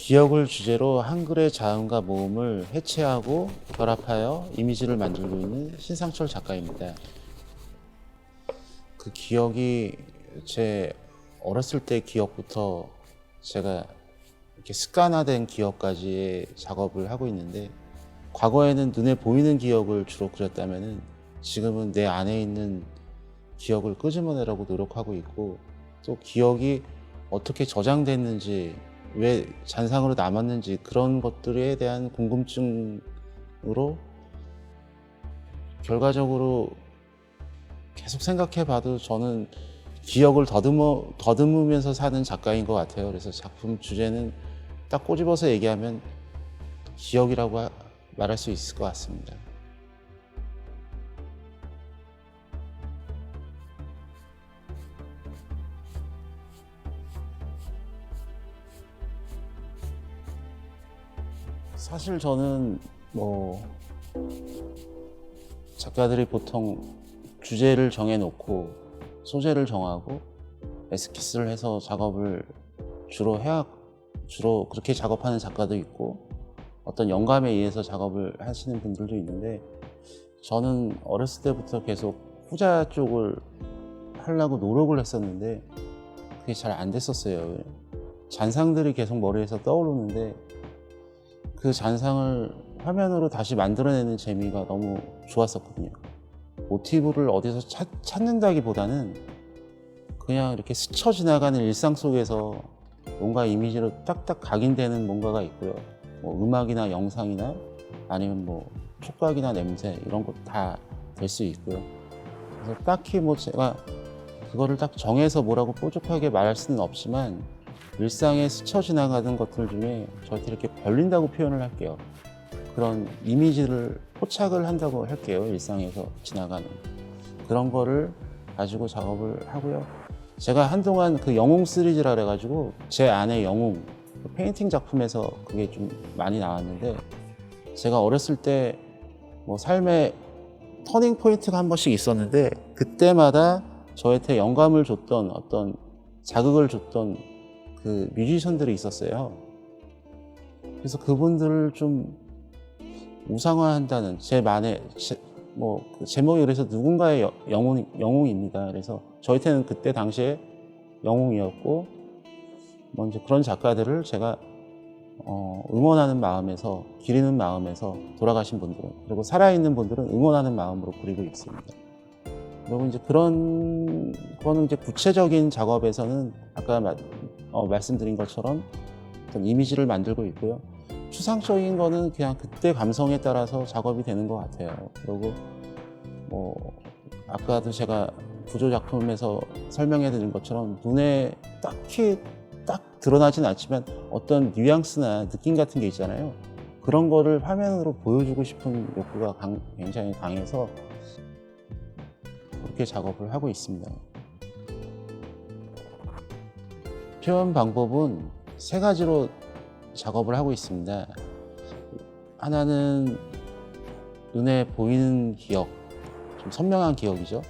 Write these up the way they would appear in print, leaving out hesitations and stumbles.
기억을 주제로 한글의 자음과 모음을 해체하고 결합하여 이미지를 만들고 있는 신상철 작가입니다. 그 기억이 제 어렸을 때 기억부터 제가 이렇게 습관화된 기억까지의 작업을 하고 있는데, 과거에는 눈에 보이는 기억을 주로 그렸다면은 지금은 내 안에 있는 기억을 끄집어내려고 노력하고 있고, 또 기억이 어떻게 저장됐는지, 왜 잔상으로 남았는지, 그런 것들에 대한 궁금증으로 결과적으로 계속 생각해 봐도 저는 기억을 더듬으면서 사는 작가인 것 같아요. 그래서 작품 주제는 딱 꼬집어서 얘기하면 기억이라고 말할 수 있을 것 같습니다. 사실 저는 작가들이 보통 주제를 정해놓고 소재를 정하고 에스키스를 해서 작업을 주로 그렇게 작업하는 작가도 있고, 어떤 영감에 의해서 작업을 하시는 분들도 있는데, 저는 어렸을 때부터 계속 후자 쪽을 하려고 노력을 했었는데 그게 잘 안 됐었어요. 잔상들이 계속 머리에서 떠오르는데 그 잔상을 화면으로 다시 만들어내는 재미가 너무 좋았었거든요. 모티브를 어디서 찾는다기보다는 그냥 이렇게 스쳐 지나가는 일상 속에서 뭔가 이미지로 딱딱 각인되는 뭔가가 있고요. 음악이나 영상이나 아니면 촉각이나 냄새, 이런 것 다 될 수 있고요. 그래서 딱히 제가 그거를 딱 정해서 뭐라고 뾰족하게 말할 수는 없지만, 일상에 스쳐 지나가는 것들 중에 저한테 이렇게 걸린다고 표현을 할게요. 그런 이미지를 포착을 한다고 할게요. 일상에서 지나가는 그런 거를 가지고 작업을 하고요. 제가 한동안 그 영웅 시리즈라 그래가지고 제 안에 영웅, 페인팅 작품에서 그게 좀 많이 나왔는데, 제가 어렸을 때 삶의 터닝 포인트가 한 번씩 있었는데, 그때마다 저한테 영감을 줬던, 어떤 자극을 줬던 그 뮤지션들이 있었어요. 그래서 그분들을 좀 우상화한다는 그 제목이 그래서 누군가의 영웅입니다. 그래서 저한테는 그때 당시에 영웅이었고, 이제 그런 작가들을 제가 응원하는 마음에서, 기리는 마음에서, 돌아가신 분들은, 그리고 살아있는 분들은 응원하는 마음으로 그리고 있습니다. 그리고 이제 그거는 이제 구체적인 작업에서는 아까 말씀드린 것처럼 어떤 이미지를 만들고 있고요. 추상적인 거는 그냥 그때 감성에 따라서 작업이 되는 것 같아요. 그리고 아까도 제가 구조 작품에서 설명해 드린 것처럼 눈에 딱히 딱 드러나진 않지만 어떤 뉘앙스나 느낌 같은 게 있잖아요. 그런 거를 화면으로 보여주고 싶은 욕구가 굉장히 강해서 그렇게 작업을 하고 있습니다. 표현 방법은 세 가지로 작업을 하고 있습니다. 하나는 눈에 보이는 기억, 좀 선명한 기억이죠.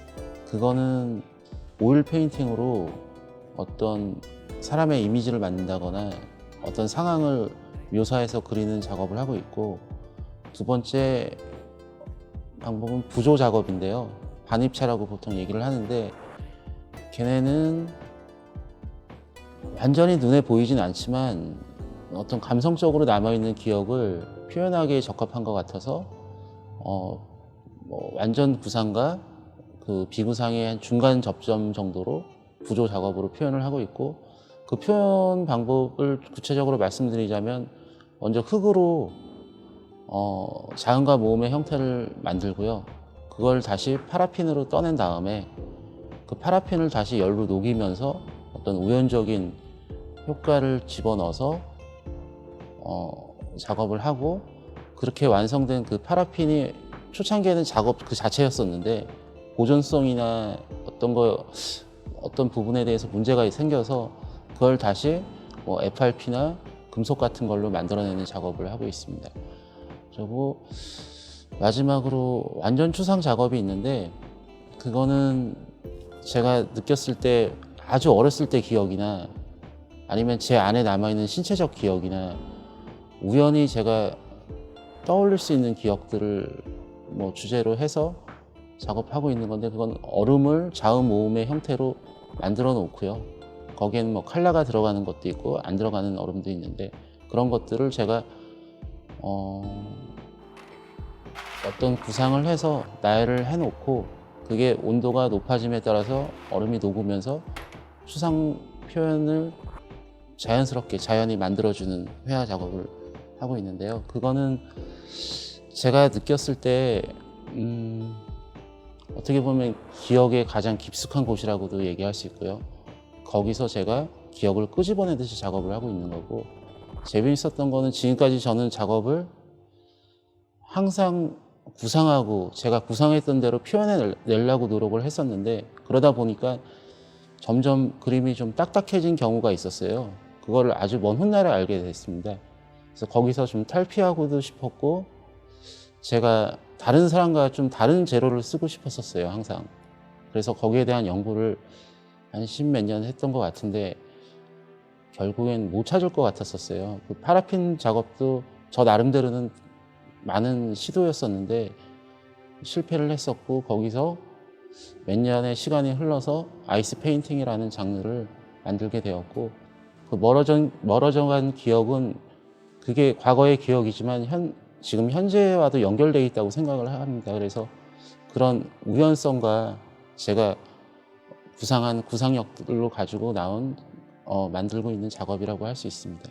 그거는 오일 페인팅으로 어떤 사람의 이미지를 만든다거나 어떤 상황을 묘사해서 그리는 작업을 하고 있고, 두 번째 방법은 부조 작업인데요. 반입체라고 보통 얘기를 하는데, 걔네는 완전히 눈에 보이진 않지만 어떤 감성적으로 남아있는 기억을 표현하기에 적합한 것 같아서 완전 구상과 그 비구상의 한 중간 접점 정도로 부조 작업으로 표현을 하고 있고, 그 표현 방법을 구체적으로 말씀드리자면, 먼저 흙으로 자음과 모음의 형태를 만들고요. 그걸 다시 파라핀으로 떠낸 다음에 그 파라핀을 다시 열로 녹이면서 어떤 우연적인 효과를 집어넣어서 작업을 하고, 그렇게 완성된 그 파라핀이 초창기에는 작업 그 자체였었는데, 보존성이나 어떤 부분에 대해서 문제가 생겨서 그걸 다시 FRP나 금속 같은 걸로 만들어내는 작업을 하고 있습니다. 그리고 마지막으로 완전 추상 작업이 있는데, 그거는 제가 느꼈을 때, 아주 어렸을 때 기억이나 아니면 제 안에 남아있는 신체적 기억이나 우연히 제가 떠올릴 수 있는 기억들을 뭐 주제로 해서 작업하고 있는 건데, 그건 얼음을 자음 모음의 형태로 만들어 놓고요. 거기에는 뭐 칼라가 들어가는 것도 있고 안 들어가는 얼음도 있는데, 그런 것들을 제가 어떤 구상을 해서 나열을 해놓고, 그게 온도가 높아짐에 따라서 얼음이 녹으면서 추상 표현을 자연스럽게 자연이 만들어주는 회화 작업을 하고 있는데요. 그거는 제가 느꼈을 때 어떻게 보면 기억의 가장 깊숙한 곳이라고도 얘기할 수 있고요. 거기서 제가 기억을 끄집어내듯이 작업을 하고 있는 거고, 재미있었던 거는 지금까지 저는 작업을 항상 구상하고 제가 구상했던 대로 표현해내려고 노력을 했었는데, 그러다 보니까 점점 그림이 좀 딱딱해진 경우가 있었어요. 그거를 아주 먼 훗날에 알게 됐습니다. 그래서 거기서 좀 탈피하고도 싶었고, 제가 다른 사람과 좀 다른 재료를 쓰고 싶었었어요, 항상. 그래서 거기에 대한 연구를 한 10몇 년 했던 것 같은데 결국엔 못 찾을 것 같았었어요. 그 파라핀 작업도 저 나름대로는 많은 시도였었는데 실패를 했었고, 거기서 몇 년의 시간이 흘러서 아이스 페인팅이라는 장르를 만들게 되었고, 그 멀어져간 기억은 그게 과거의 기억이지만 지금 현재와도 연결되어 있다고 생각을 합니다. 그래서 그런 우연성과 제가 구상한 구상력들로 가지고 나온 만들고 있는 작업이라고 할 수 있습니다.